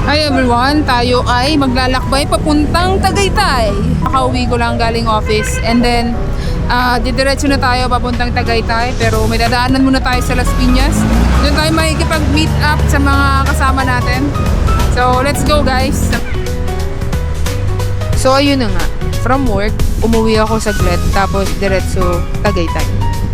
Hi everyone, tayo ay maglalakbay papuntang Tagaytay. Nakauwi ko lang galing office and then didiretso na tayo papuntang Tagaytay pero may dadaanan muna tayo sa Las Piñas. Doon tayo makikipag-meet up sa mga kasama natin. So let's go guys! So ayun na nga, from work, umuwi ako saglit tapos diretso Tagaytay.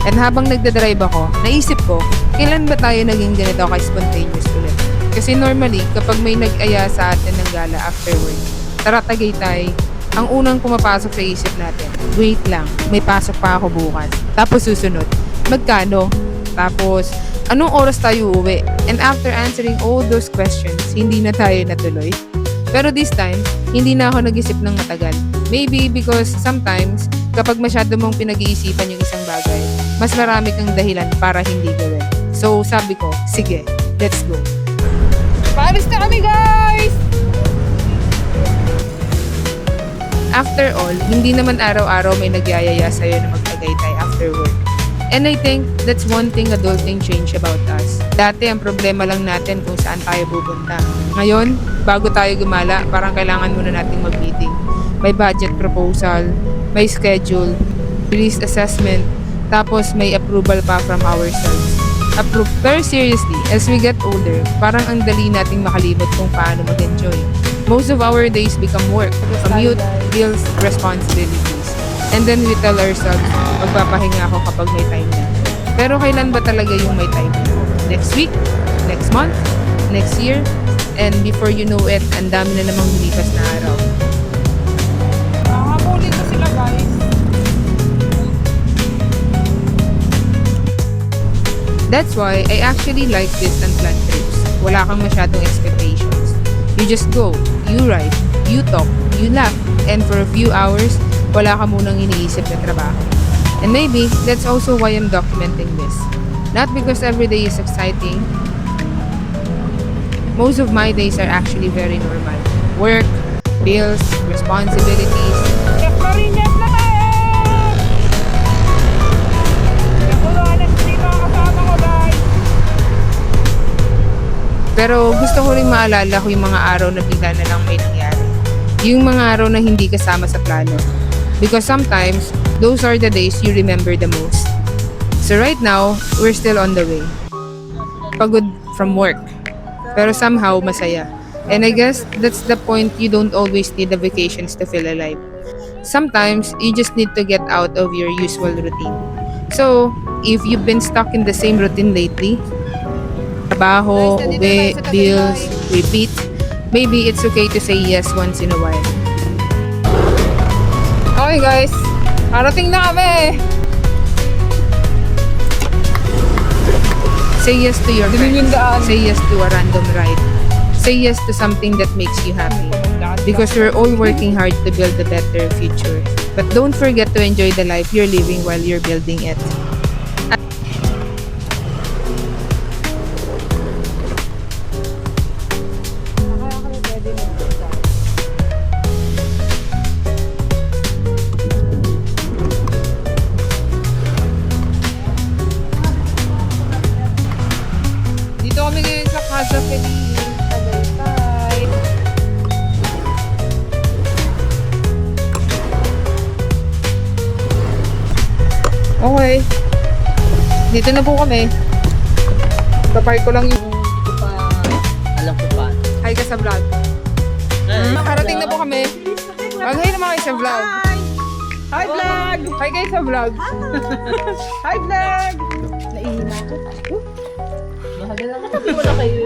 And habang nagdadrive ako, naisip ko, kailan ba tayo naging ganito ka-spontaneous ulit? Kasi normally, kapag may nag-aya sa atin ng gala after work, tara Tagaytay, ang unang pumapasok sa isip natin, wait lang, may pasok pa ako bukas. Tapos susunod, magkano? Tapos, anong oras tayo uuwi? And after answering all those questions, hindi na tayo natuloy. Pero this time, hindi na ako nag-isip ng matagal. Maybe because sometimes, kapag masyado mong pinag-iisipan yung isang bagay, mas marami kang dahilan para hindi gawin. So sabi ko, sige, let's go. Paalis na kami guys! After all, hindi naman araw-araw may nagyayaya sa'yo na magtagaytay after work. And I think that's one thing adulting change about us. Dati ang problema lang natin kung saan tayo pupunta. Ngayon, bago tayo gumala, parang kailangan muna nating mag-meeting. May budget proposal, may schedule, release assessment, tapos may approval pa from ourselves. Pero seriously, as we get older, parang ang dali nating makalimot kung paano mag-enjoy. Most of our days become work, commute, bills, responsibilities. And then we tell ourselves, magpapahinga ako kapag may time na. Pero kailan ba talaga yung may time na? Next week? Next month? Next year? And before you know it, ang dami na namang lumipas na araw. Nakakabulin na sila guys. That's why I actually like this unplanned trips. Wala kang masyadong expectations. You just go, you ride, you talk, you laugh, and for a few hours, wala ka munang iniisip na trabaho. And maybe that's also why I'm documenting this. Not because every day is exciting. Most of my days are actually very normal. Work, bills, responsibilities. Pero gusto ko rin maalala ko yung mga araw na bigla na lang may nangyari. Yung mga araw na hindi kasama sa plano. Because sometimes, those are the days you remember the most. So right now, we're still on the way. Pagod from work. Pero somehow, masaya. And I guess that's the point, you don't always need the vacations to feel alive. Sometimes, you just need to get out of your usual routine. So, if you've been stuck in the same routine lately, trabaho, uwi, bills, repeat, maybe it's okay to say yes once in a while. Okay guys, parating na kami! Say yes to your friends. Say yes to a random ride. Say yes to something that makes you happy. Because we're all working hard to build a better future. But don't forget to enjoy the life you're living while you're building it. Dito kami ngayon sa Casa Feliz, Tagaytay. Okay. Dito na po kami. Papark ko lang yung... Alam ko pa. Hi ka sa vlog. Nakarating na po kami. Mag-hi naman kayo sa vlog. Hi vlog! Hi kayo sa vlog. Hi vlog! Naihina ako. Mahal na lang. Katabi mo na kayo.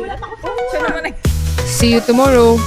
Siya naman ay... See you tomorrow.